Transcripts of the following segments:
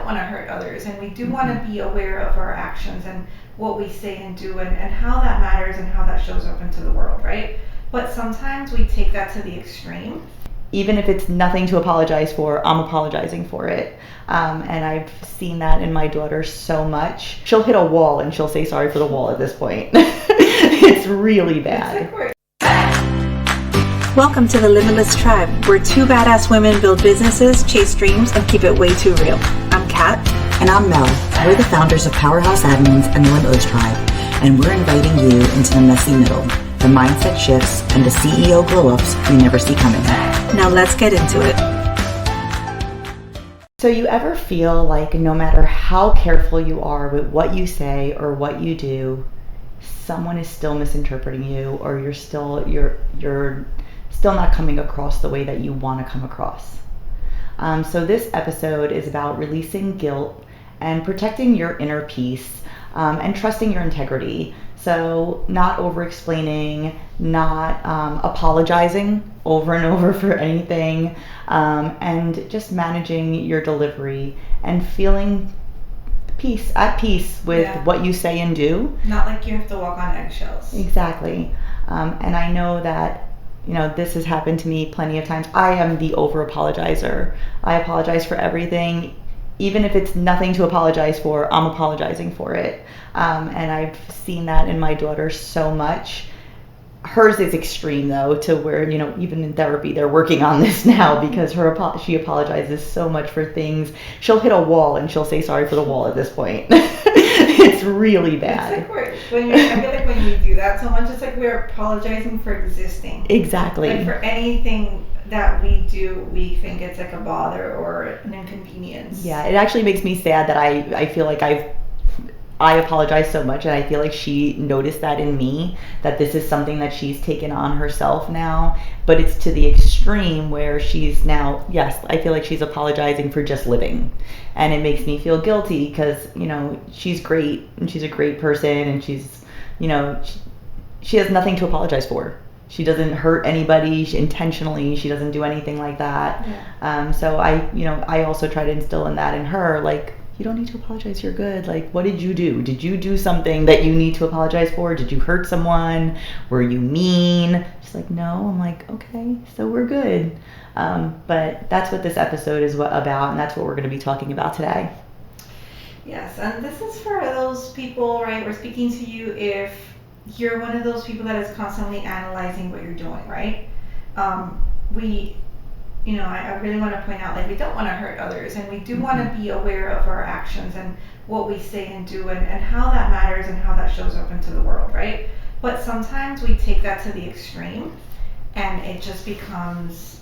want to hurt others, and we do want to be aware of our actions and what we say and do, and how that matters and how that shows up into the world, right? But sometimes we take that to the extreme. Even if it's nothing to apologize for, I'm apologizing for it. And I've seen that in my daughter so much. She'll hit a wall and she'll say sorry for the wall at this point. It's really bad. Welcome to the Limitless Tribe, where two badass women build businesses, chase dreams, and keep it way too real. I'm Kat. And I'm Mel. We're the founders of Powerhouse Admins and the Limitless Tribe, and we're inviting you into the messy middle, the mindset shifts, and the CEO glow-ups you never see coming. Now let's get into it. So you ever feel like no matter how careful you are with what you say or what you do, someone is still misinterpreting you, or you're still not coming across the way that you want to come across? So this episode is about releasing guilt and protecting your inner peace, and trusting your integrity. So not over-explaining, not apologizing over and over for anything, and just managing your delivery and feeling at peace with what you say and do. Not like you have to walk on eggshells. Exactly. And I know that this has happened to me plenty of times. I am the over-apologizer. I apologize for everything. Even if it's nothing to apologize for, I'm apologizing for it. And I've seen that in my daughter so much. Hers is extreme though, to where, even in therapy, they're working on this now, because she apologizes so much for things. She'll hit a wall and she'll say sorry for the wall at this point. It's really bad. It's like I feel like when we do that so much, it's like we're apologizing for existing. Exactly. Like for anything that we do, we think it's like a bother or an inconvenience. Yeah, it actually makes me sad that I feel like I apologize so much, and I feel like she noticed that in me, that this is something that she's taken on herself now, but it's to the extreme where she's now, yes, I feel like she's apologizing for just living. And it makes me feel guilty because, she's great and she's a great person, and she's, she has nothing to apologize for. She doesn't hurt anybody intentionally. She doesn't do anything like that. Yeah. So I also try to instill in her, like, you don't need to apologize. You're good. Like, what did you do? Did you do something that you need to apologize for? Did you hurt someone? Were you mean? She's like, no. I'm like, okay, so we're good. But that's what this episode is about, and that's what we're going to be talking about today. Yes, and this is for those people, right? We're speaking to you if you're one of those people that is constantly analyzing what you're doing, right? I really want to point out, like, we don't want to hurt others, and we do want to be aware of our actions and what we say and do, and how that matters and how that shows up into the world, right? But sometimes we take that to the extreme, and it just becomes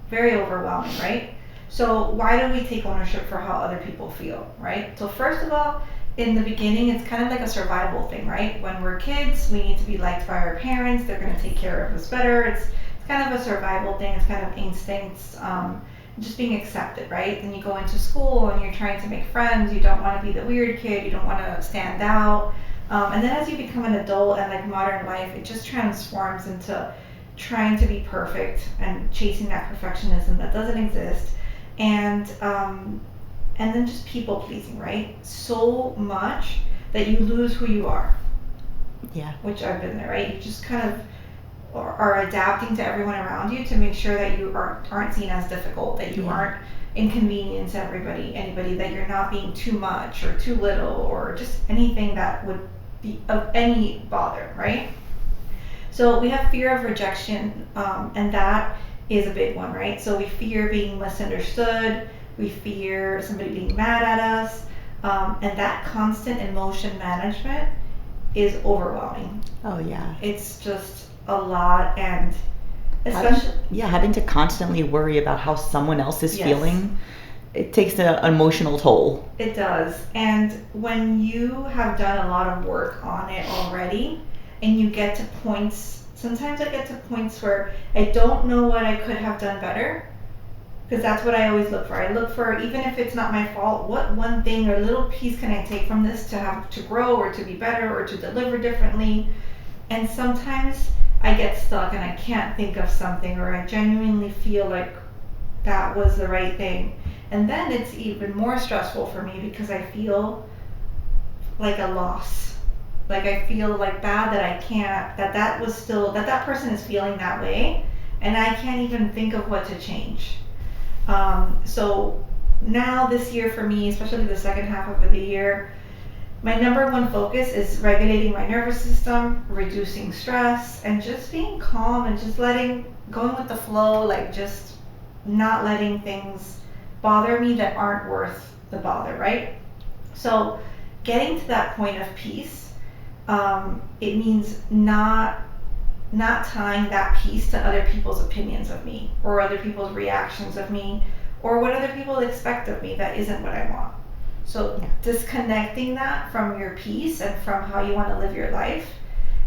very overwhelming, right? So why do we take ownership for how other people feel, right? So first of all, in the beginning, it's kind of like a survival thing, right? When we're kids, we need to be liked by our parents. They're going to take care of us better. It's kind of a survival thing. It's kind of instincts, just being accepted, right? Then you go into school and you're trying to make friends. You don't want to be the weird kid. You don't want to stand out. And then as you become an adult and like modern life, it just transforms into trying to be perfect and chasing that perfectionism that doesn't exist. And then just people pleasing, right? So much that you lose who you are. Yeah. Which I've been there, right? You just kind of are adapting to everyone around you to make sure that you aren't seen as difficult, that you aren't inconvenience anybody, that you're not being too much or too little or just anything that would be of any bother, right? So we have fear of rejection, and that is a big one, right? So we fear being misunderstood, we fear somebody being mad at us, and that constant emotion management is overwhelming. Oh yeah. It's just a lot, and especially having to constantly worry about how someone else is feeling, it takes an emotional toll. It does. And when you have done a lot of work on it already, and you get to points, sometimes I get to points where I don't know what I could have done better, because that's what I always look for. I look for, even if it's not my fault, what one thing or little piece can I take from this to grow or to be better or to deliver differently. And sometimes I get stuck and I can't think of something, or I genuinely feel like that was the right thing. And then it's even more stressful for me because I feel like a loss. Like I feel like bad that I can't, that was still, that person is feeling that way, and I can't even think of what to change. So now this year for me, especially the second half of the year, my number one focus is regulating my nervous system, reducing stress, and just being calm and just going with the flow, like just not letting things bother me that aren't worth the bother, right? So getting to that point of peace, it means not tying that peace to other people's opinions of me or other people's reactions of me or what other people expect of me that isn't what I want. So disconnecting that from your peace and from how you want to live your life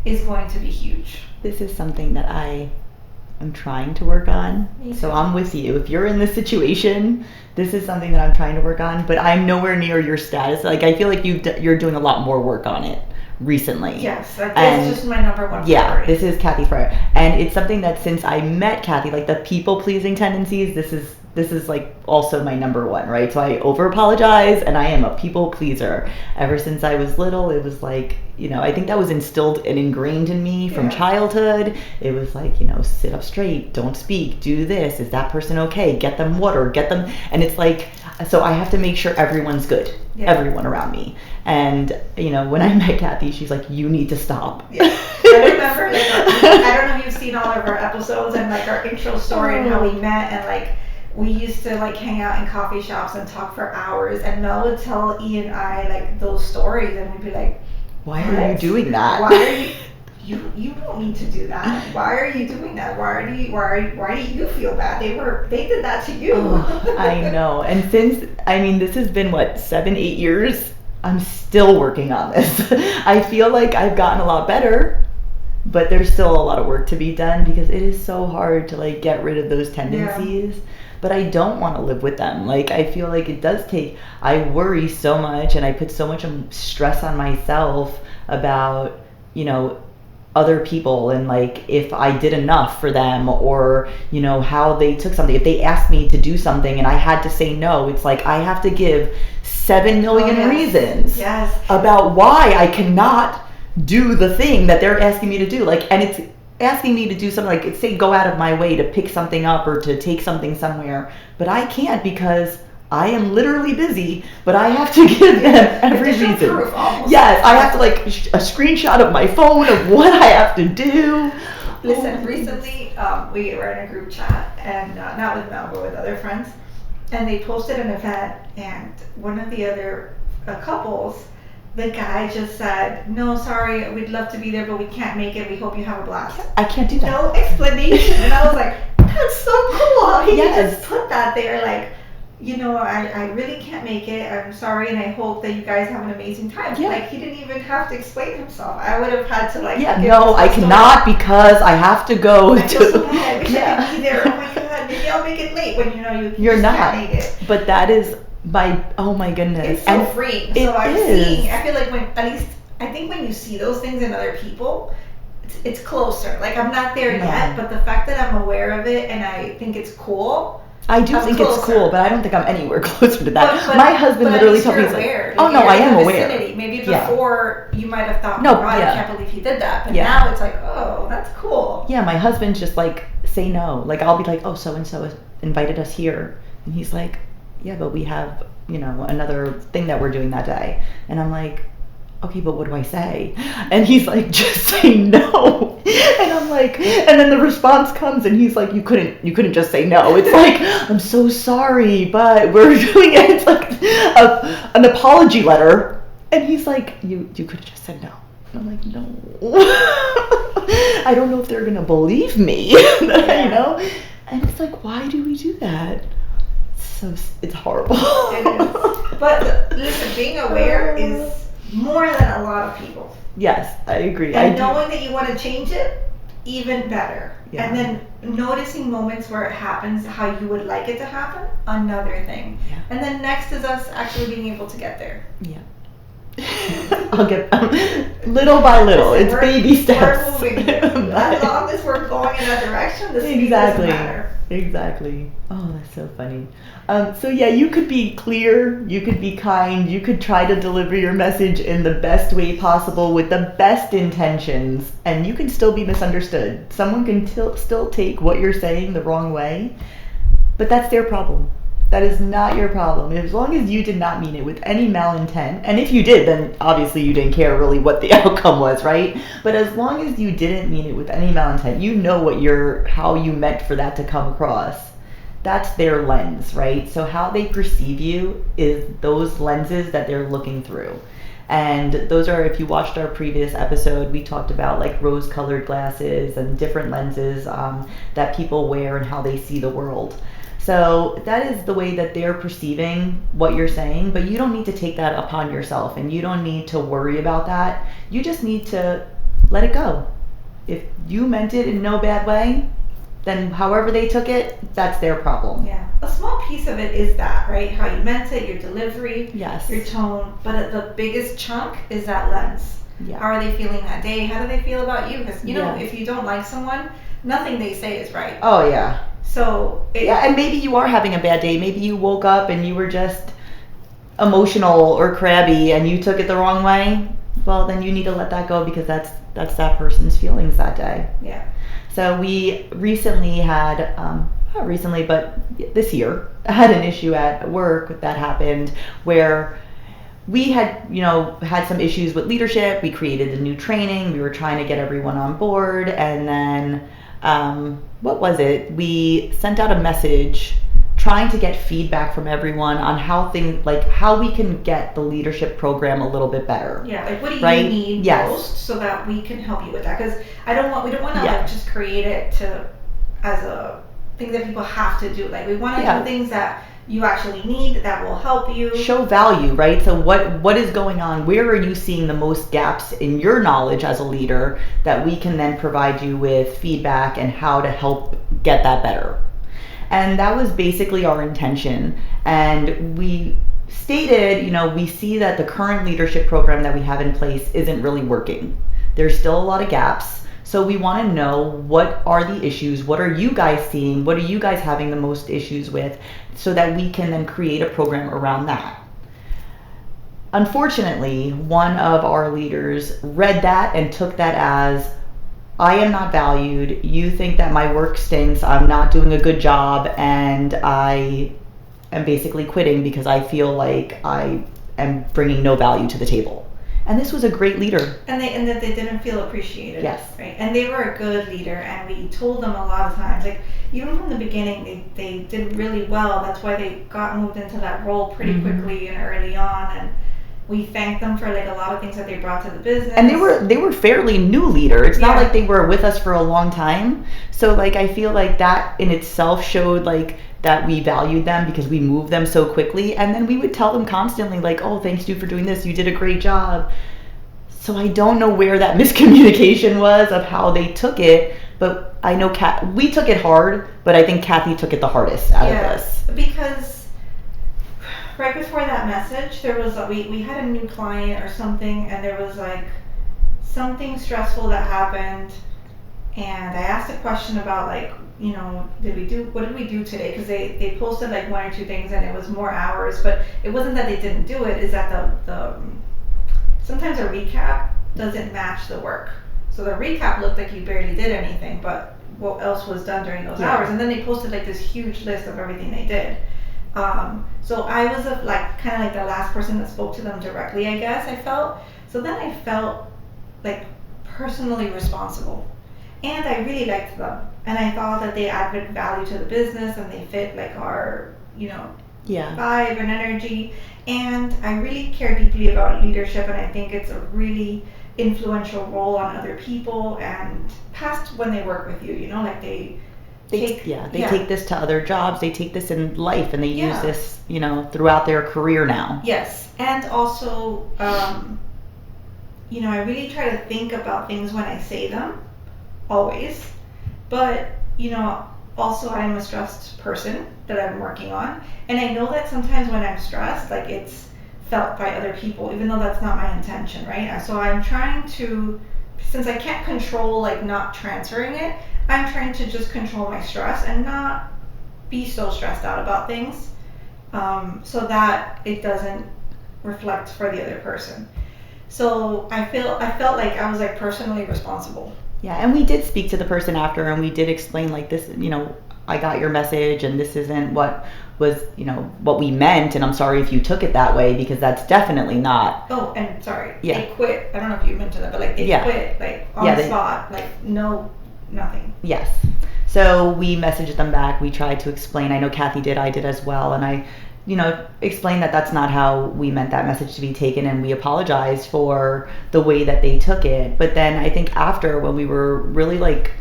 is going to be huge. This is something that I am trying to work on. So I'm with you. If you're in this situation, this is something that I'm trying to work on, but I'm nowhere near your status. Like I feel like you're doing a lot more work on it recently. Yes, it's just my number one priority. Yeah, this is Cathy's priority. And it's something that since I met Cathy, like the people pleasing tendencies, this is like also my number one, right? So I over apologize and I am a people pleaser. Ever since I was little, it was like, I think that was instilled and ingrained in me from childhood. It was like, sit up straight, don't speak, do this, is that person okay? Get them water, and it's like, so I have to make sure everyone's good, everyone around me. And, when I met Cathy, she's like, you need to stop. Yeah. I remember, I don't know if you've seen all of our episodes and like our intro story and how we met, and like, we used to like hang out in coffee shops and talk for hours, and Mel would tell E and I like those stories, and we'd be like, why are you doing that? Why are you don't need to do that. Why are you doing that? Why do you feel bad? They did that to you. Oh, I know. And since, this has been 7-8 years, I'm still working on this. I feel like I've gotten a lot better, but there's still a lot of work to be done because it is so hard to like get rid of those tendencies. Yeah. But I don't want to live with them. Like I feel like it does I worry so much and I put so much stress on myself about, other people and like if I did enough for them or, how they took something. If they asked me to do something and I had to say no, it's like I have to give 7 million reasons about why I cannot do the thing that they're asking me to do. Like, and it's asking me to do something like, say, go out of my way to pick something up or to take something somewhere, but I can't because I am literally busy, but I have to give them every reason. Yes, I have to like a screenshot of my phone of what I have to do. Listen, recently we were in a group chat, and not with Mel, but with other friends, and they posted an event, and one of the other couples, the guy just said, no, sorry, we'd love to be there, but we can't make it. We hope you have a blast. I can't do that. No explanation. And I was like, that's so cool. He just put that there like, I really can't make it. I'm sorry, and I hope that you guys have an amazing time. Yeah. Like, he didn't even have to explain himself. I would have had to, like... Yeah, no, I cannot because I have to go to... I wish I could be there. Oh, my God. Maybe I'll make it late when, you're not. Can't make it. But that is oh, my goodness. It's so freeing. So I feel like I think when you see those things in other people, it's closer. Like, I'm not there yet, but the fact that I'm aware of it and I think it's cool... I do think it's cool, but I don't think I'm anywhere closer to that. But my husband literally told me, he's like, oh no, I am aware. Maybe before you might have thought, I can't believe he did that. But now it's like, oh, that's cool. Yeah, my husband's just like, say no. Like, I'll be like, oh, so-and-so invited us here. And he's like, yeah, but we have, another thing that we're doing that day. And I'm like, okay, but what do I say? And he's like, just say no. And I'm like, and then the response comes and he's like, you couldn't just say no. It's like, I'm so sorry, but we're doing it. It's like an apology letter. And he's like, you could have just said no. And I'm like, no. I don't know if they're going to believe me, And it's like, why do we do that? It's horrible. It is. But listen, being aware is more than a lot of people. Yes, I agree. And knowing that you want to change it, even better. Yeah. And then noticing moments where it happens how you would like it to happen, another thing. Yeah. And then next is us actually being able to get there. Yeah. I'll get little by little. It's baby steps. We're moving. As long as we're going in that direction, the speed doesn't matter. Exactly. Oh, that's so funny. So yeah, you could be clear, you could be kind, you could try to deliver your message in the best way possible with the best intentions, and you can still be misunderstood. Someone can still take what you're saying the wrong way, but that's their problem. That is not your problem. As long as you did not mean it with any malintent, and if you did, then obviously you didn't care really what the outcome was, right? But as long as you didn't mean it with any malintent, you know how you meant for that to come across. That's their lens, right? So how they perceive you is those lenses that they're looking through. And those are, if you watched our previous episode, we talked about like rose-colored glasses and different lenses that people wear and how they see the world. So that is the way that they're perceiving what you're saying, but you don't need to take that upon yourself, and you don't need to worry about that. You just need to let it go. If you meant it in no bad way, then however they took it, that's their problem. Yeah. A small piece of it is that, right? How you meant it, your delivery, Yes. your tone, but the biggest chunk is that lens. Yeah. How are they feeling that day? How do they feel about you? Because, Yeah. if you don't like someone, nothing they say is right. Oh, yeah. So Yeah, and maybe you are having a bad day. Maybe you woke up and you were just emotional or crabby and you took it the wrong way. Well, then you need to let that go, because that's that person's feelings that day. Yeah. So we recently had, not recently, but this year, had an issue at work that happened where we had, had some issues with leadership. We created a new training. We were trying to get everyone on board, and then what was it? We sent out a message trying to get feedback from everyone on how we can get the leadership program a little bit better. Yeah, like what do right? you need Yes. most so that we can help you with that? Because we don't want to Yeah. like just create it as a thing that people have to do. Like we want to Yeah. do things that you actually need, that will help you. Show value, right? So what is going on? Where are you seeing the most gaps in your knowledge as a leader that we can then provide you with feedback and how to help get that better? And that was basically our intention. And we stated, we see that the current leadership program that we have in place isn't really working. There's still a lot of gaps. So we want to know, what are the issues? What are you guys seeing? What are you guys having the most issues with? So that we can then create a program around that. Unfortunately, one of our leaders read that and took that as, I am not valued. You think that my work stinks. I'm not doing a good job, and I am basically quitting because I feel like I am bringing no value to the table. And this was a great leader. And that they didn't feel appreciated. Yes. Right. And they were a good leader, and we told them a lot of times, like even from the beginning, they did really well. That's why they got moved into that role pretty quickly and early on, and we thanked them for like a lot of things that they brought to the business. And they were fairly new leader. It's not Yeah. like they were with us for a long time. So like I feel like that in itself showed like that we valued them, because we moved them so quickly. And then we would tell them constantly like, oh, thanks you for doing this. You did a great job. So I don't know where that miscommunication was of how they took it, but I know we took it hard, but I think Cathy took it the hardest out of this. Because right before that message, there was we had a new client or something, and there was like something stressful that happened, and I asked a question about like, what did we do today? Because they posted like one or two things, and it was more hours, but it wasn't that they didn't do it. Is that the sometimes a recap doesn't match the work. So the recap looked like you barely did anything, but what else was done during those hours? And then they posted like this huge list of everything they did. So I was kind of like the last person that spoke to them directly, I guess I felt. So then I felt like personally responsible, and I really liked them, and I thought that they added value to the business, and they fit like our vibe and energy. And I really care deeply about leadership, and I think it's a really influential role on other people, and past when they work with you, like they take this to other jobs, they take this in life, and they use this, throughout their career now. Yes. And also, I really try to think about things when I say them, always. But, also I'm a stressed person that I'm working on. And I know that sometimes when I'm stressed, like it's felt by other people, even though that's not my intention, right? So I'm trying to, since I can't control like not transferring it, I'm trying to just control my stress and not be so stressed out about things, so that it doesn't reflect for the other person. So I felt like I was like personally responsible. Yeah, and we did speak to the person after, and we did explain like this, I got your message, and this isn't what was, what we meant, and I'm sorry if you took it that way, because that's definitely not. Oh, and sorry, Yeah. they quit. I don't know if you mentioned that, but like they Yeah. quit like on Yeah, the spot, like no, nothing. Yes. So we messaged them back. We tried to explain. I know Cathy did. I did as well. And I, explained that that's not how we meant that message to be taken. And we apologized for the way that they took it. But then I think after, when we were really like,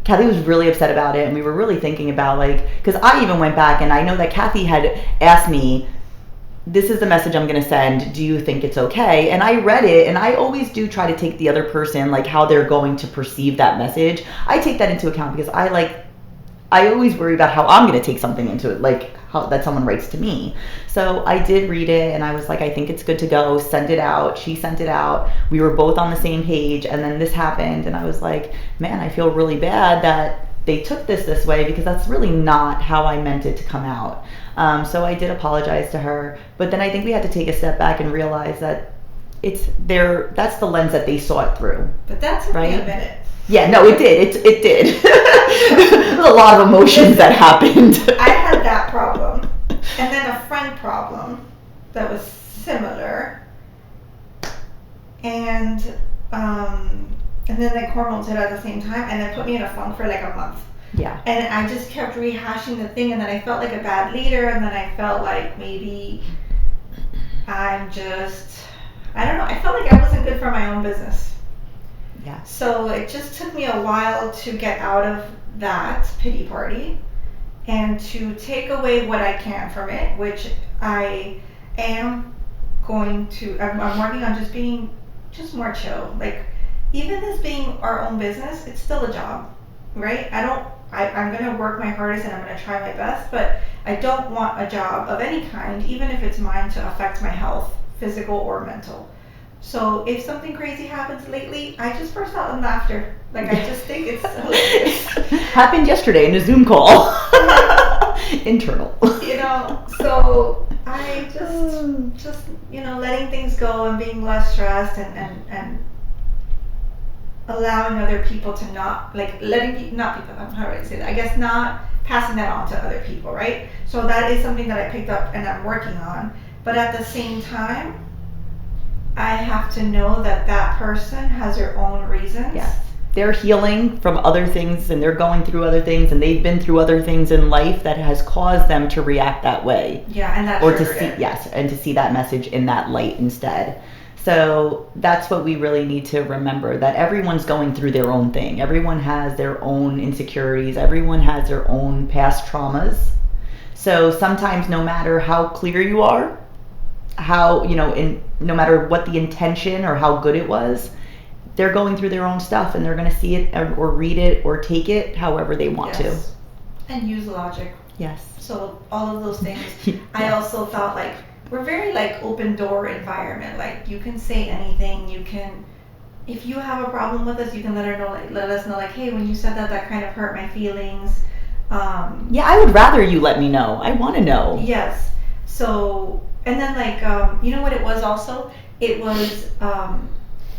Cathy was really upset about it. And we were really thinking about because I even went back, and I know that Cathy had asked me, this is the message I'm going to send. Do you think it's okay? And I read it, and I always do try to take the other person, like how they're going to perceive that message. I take that into account, because I always worry about how I'm going to take something into it, like how that someone writes to me. So I did read it, and I was like, I think it's good to go. Send it out. She sent it out. We were both on the same page, and then this happened, and I was like, man, I feel really bad that they took this way, because that's really not how I meant it to come out. So I did apologize to her, but then I think we had to take a step back and realize that that's the lens that they saw it through. But that took me a Right? minute. Yeah, no, it did. It did. There was a lot of emotions that happened. I had that problem, and then a friend problem that was similar, and then like hormones hit at the same time, and it put me in a funk for like a month. Yeah. And I just kept rehashing the thing, and then I felt like a bad leader, and then I felt like maybe I don't know, I felt like I wasn't good for my own business. Yeah. So it just took me a while to get out of that pity party and to take away what I can from it, which I am going to, I'm working on just being just more chill. Like, even this being our own business, it's still a job, right? I'm going to work my hardest, and I'm going to try my best, but I don't want a job of any kind, even if it's mine, to affect my health, physical or mental. So if something crazy happens lately, I just burst out in laughter. Like, I just think it's hilarious. Happened yesterday in a Zoom call. Internal. So I just letting things go and being less stressed, and allowing other people to not, like, how do I say that? I guess not passing that on to other people, right? So that is something that I picked up and I'm working on. But at the same time, I have to know that that person has their own reasons. Yes. They're healing from other things, and they're going through other things, and they've been through other things in life that has caused them to react that way. Yeah, and that or to triggered see it. Yes, and to see that message in that light instead. So that's what we really need to remember, that everyone's going through their own thing. Everyone has their own insecurities. Everyone has their own past traumas. So sometimes, no matter how clear you are, no matter what the intention or how good it was, they're going through their own stuff, and they're going to see it or read it or take it however they want to. And use logic. Yes. So all of those things. I also thought, like, we're very like open door environment. Like, you can say anything. You can, if you have a problem with us, you can let us know, like, hey, when you said that kind of hurt my feelings. Yeah, I would rather you let me know. I want to know. Yes. So, and then like, you know what it was also? It was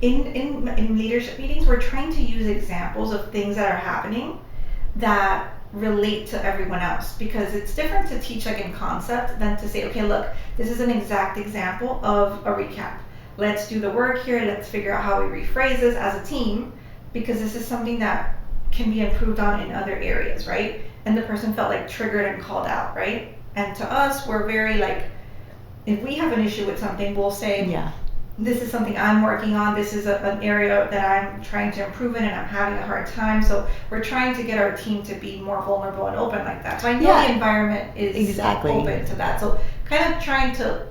in leadership meetings, we're trying to use examples of things that are happening that relate to everyone else, because it's different to teach like in concept than to say, okay, look, this is an exact example of a recap. Let's do the work here. Let's figure out how we rephrase this as a team, because this is something that can be improved on in other areas, right? And the person felt like triggered and called out, right? And to us, we're very like, if we have an issue with something, we'll say, Yeah. this is something I'm working on. This is an area that I'm trying to improve in, and I'm having a hard time. So we're trying to get our team to be more vulnerable and open like that. So I know the environment is exactly open to that. So kind of trying to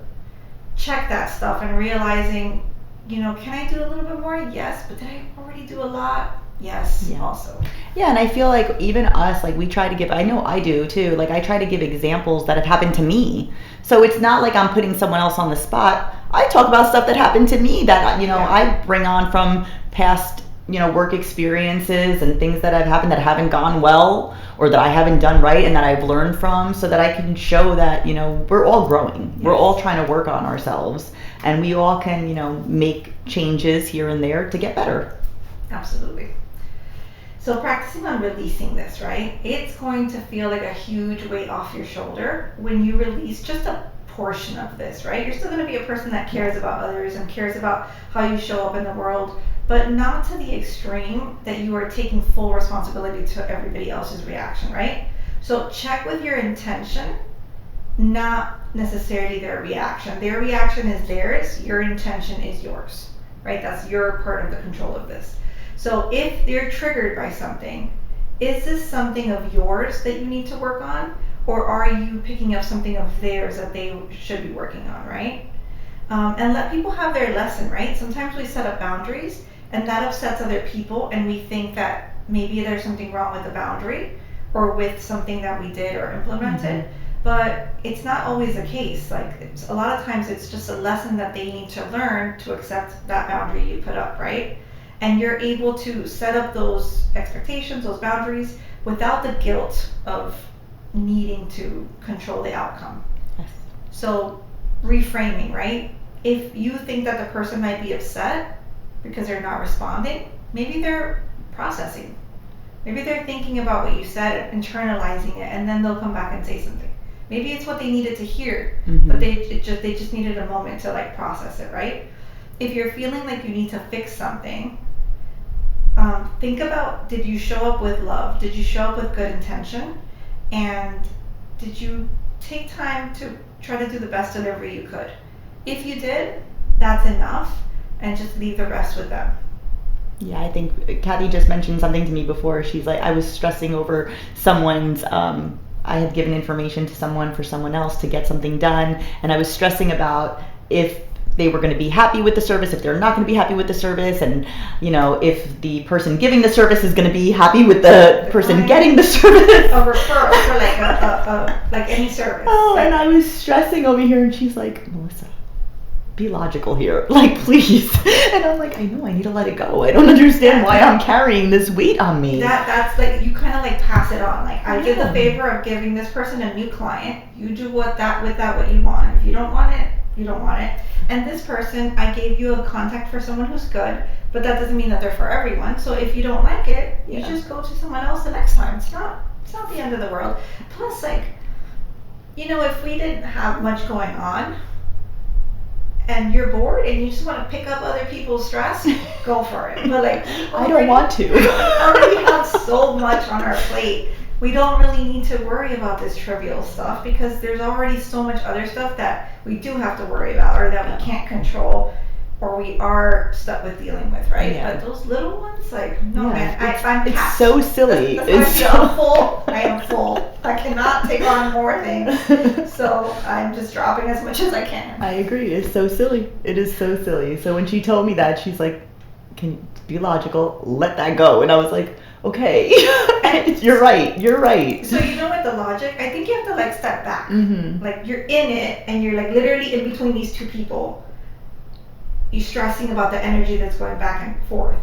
check that stuff and realizing, can I do a little bit more? Yes. But did I already do a lot? Yes. Yeah. Also. Yeah, and I feel like even us, like, we try to give, I know I do too, like, I try to give examples that have happened to me. So it's not like I'm putting someone else on the spot. I talk about stuff that happened to me that, I bring on from past work experiences and things that have happened that haven't gone well or that I haven't done right and that I've learned from, so that I can show that, we're all growing. Yes. We're all trying to work on ourselves, and we all can, make changes here and there to get better. Absolutely. So practicing on releasing this, right? It's going to feel like a huge weight off your shoulder when you release just a portion of this, right? You're still going to be a person that cares about others and cares about how you show up in the world, but not to the extreme that you are taking full responsibility to everybody else's reaction, right? So check with your intention, not necessarily their reaction. Their reaction is theirs, your intention is yours, right? That's your part of the control of this. So if they're triggered by something, is this something of yours that you need to work on? Or are you picking up something of theirs that they should be working on, right? And let people have their lesson, right? Sometimes we set up boundaries and that upsets other people, and we think that maybe there's something wrong with the boundary or with something that we did or implemented. Mm-hmm. But it's not always the case. Like, a lot of times it's just a lesson that they need to learn to accept that boundary you put up, right? And you're able to set up those expectations, those boundaries, without the guilt of needing to control the outcome. Yes. So reframing, right? If you think that the person might be upset because they're not responding, maybe they're processing. Maybe they're thinking about what you said, internalizing it, and then they'll come back and say something. Maybe it's what they needed to hear, mm-hmm. but they just needed a moment to process it, right? If you're feeling like you need to fix something, think about, did you show up with love? Did you show up with good intention? And did you take time to try to do the best delivery you could? If you did, that's enough, and just leave the rest with them. Yeah, I think Cathy just mentioned something to me before. She's like, I was stressing over someone's, I had given information to someone for someone else to get something done, and I was stressing about if they were going to be happy with the service, if they're not going to be happy with the service, and if the person giving the service is going to be happy with the person getting the service. A referral for like any service. Oh, and I was stressing over here, and she's like, Melissa, be logical here, please. And I'm like, I know, I need to let it go. I don't understand why I'm carrying this weight on me. That's like, you kind of pass it on. I did the favor of giving this person a new client. You do what you want. If you don't want it, you don't want it. And this person, I gave you a contact for someone who's good, but that doesn't mean that they're for everyone. So if you don't like it, you just go to someone else the next time. It's not the end of the world. Plus, if we didn't have much going on and you're bored and you just want to pick up other people's stress, go for it. But I don't want to. We already have so much on our plate. We don't really need to worry about this trivial stuff because there's already so much other stuff that we do have to worry about, or that we can't control, or we are stuck with dealing with, right? Yeah. But those little ones, man, it's so silly. I am full. I cannot take on more things. So I'm just dropping as much as I can. I agree. It's so silly. It is so silly. So when she told me that, she's like, can you be logical? Let that go. And I was like, okay. You're right. So with the logic, I think you have to step back. Mm-hmm. You're in it and you're literally in between these two people. You're stressing about the energy that's going back and forth.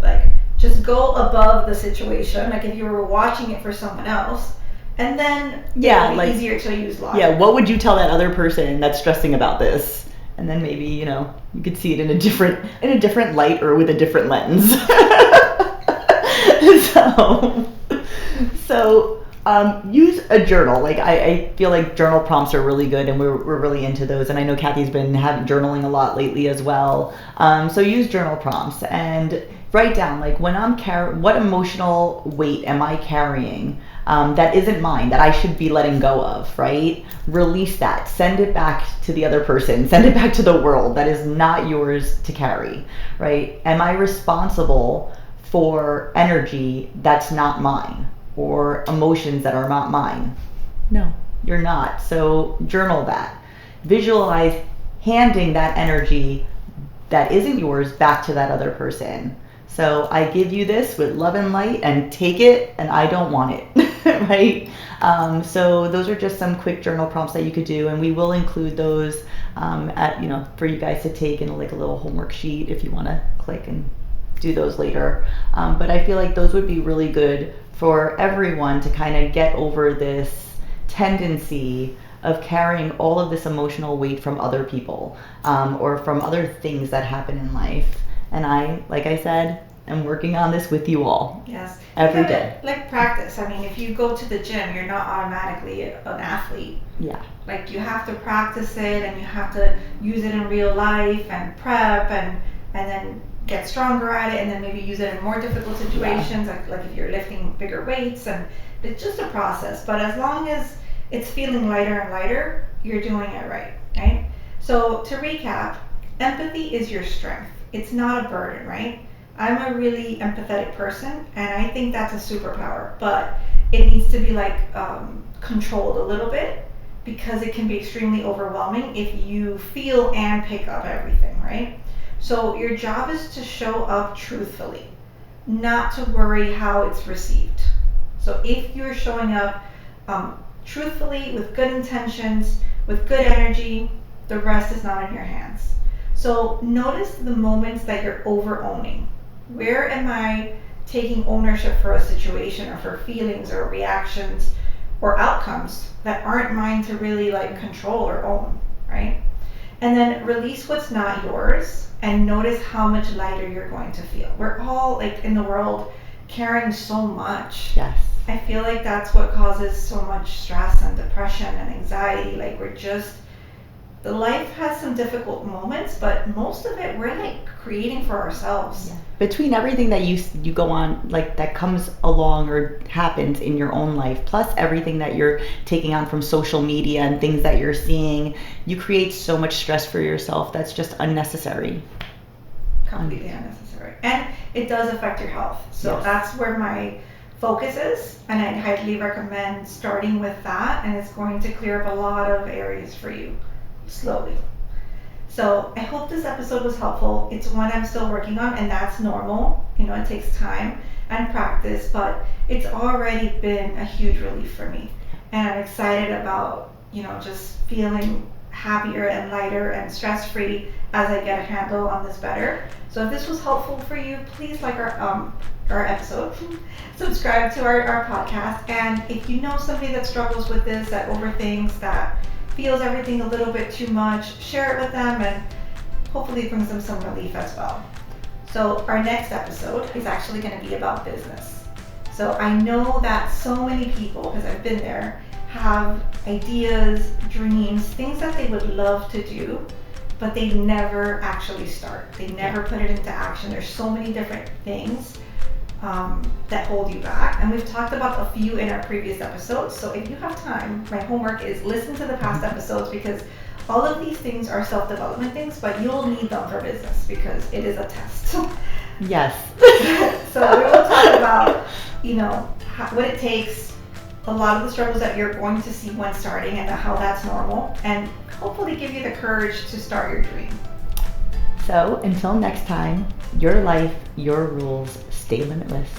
Just go above the situation. If you were watching it for someone else, and then it'll be easier to use logic. Yeah, what would you tell that other person that's stressing about this? And then maybe, you could see it in a different light or with a different lens. So use a journal. I feel like journal prompts are really good, and we're really into those. And I know Cathy's been journaling a lot lately as well. So use journal prompts and write down when I'm what emotional weight am I carrying that isn't mine, that I should be letting go of, right? Release that. Send it back to the other person. Send it back to the world. That is not yours to carry, right? Am I responsible for energy that's not mine, or emotions that are not mine? No, you're not. So journal that. Visualize handing that energy that isn't yours back to that other person. So I give you this with love and light, and take it, and I don't want it, right? So those are just some quick journal prompts that you could do, and we will include those for you guys to take in a little homework sheet if you want to click and do those later. But I feel like those would be really good for everyone to kind of get over this tendency of carrying all of this emotional weight from other people, or from other things that happen in life. And I, like I said, am working on this with you all. Yes. Every day. Like practice. I mean, if you go to the gym, you're not automatically an athlete. Yeah. Like you have to practice it, and you have to use it in real life and prep and then get stronger at it, and then maybe use it in more difficult situations, like if you're lifting bigger weights, and it's just a process. But as long as it's feeling lighter and lighter, you're doing it right? So to recap, empathy is your strength. It's not a burden, right? I'm a really empathetic person, and I think that's a superpower, but it needs to be like controlled a little bit, because it can be extremely overwhelming if you feel and pick up everything, right? So your job is to show up truthfully, not to worry how it's received. So if you're showing up truthfully, with good intentions, with good energy, the rest is not in your hands. So notice the moments that you're over-owning. Where am I taking ownership for a situation, or for feelings or reactions or outcomes that aren't mine to really like control or own, right? And then release what's not yours, and notice how much lighter you're going to feel. We're all like in the world carrying so much. Yes. I feel like that's what causes so much stress and depression and anxiety. Like the life has some difficult moments, but most of it we're like creating for ourselves. Yeah. Between everything that you go on, like that comes along or happens in your own life, plus everything that you're taking on from social media and things that you're seeing, you create so much stress for yourself that's just unnecessary. Completely unnecessary. And it does affect your health. So Yes. that's where my focus is, and I highly recommend starting with that, and it's going to clear up a lot of areas for you slowly. So I hope this episode was helpful. It's one I'm still working on, and that's normal. It takes time and practice, but it's already been a huge relief for me. And I'm excited about, just feeling happier and lighter and stress-free as I get a handle on this better. So if this was helpful for you, please like our episode, subscribe to our podcast, and if you know somebody that struggles with this, that overthinks, that feels everything a little bit too much, share it with them, and hopefully it brings them some relief as well. So our next episode is actually going to be about business. So I know that so many people, because I've been there, have ideas, dreams, things that they would love to do, but they never actually start. They never put it into action. There's so many different things that hold you back, and we've talked about a few in our previous episodes. So if you have time, my homework is listen to the past episodes, because all of these things are self-development things, but you'll need them for business because it is a test. Yes. So we will talk about what it takes, a lot of the struggles that you're going to see when starting, and how that's normal, and hopefully give you the courage to start your dream. So until next time, your life, your rules, stay limitless.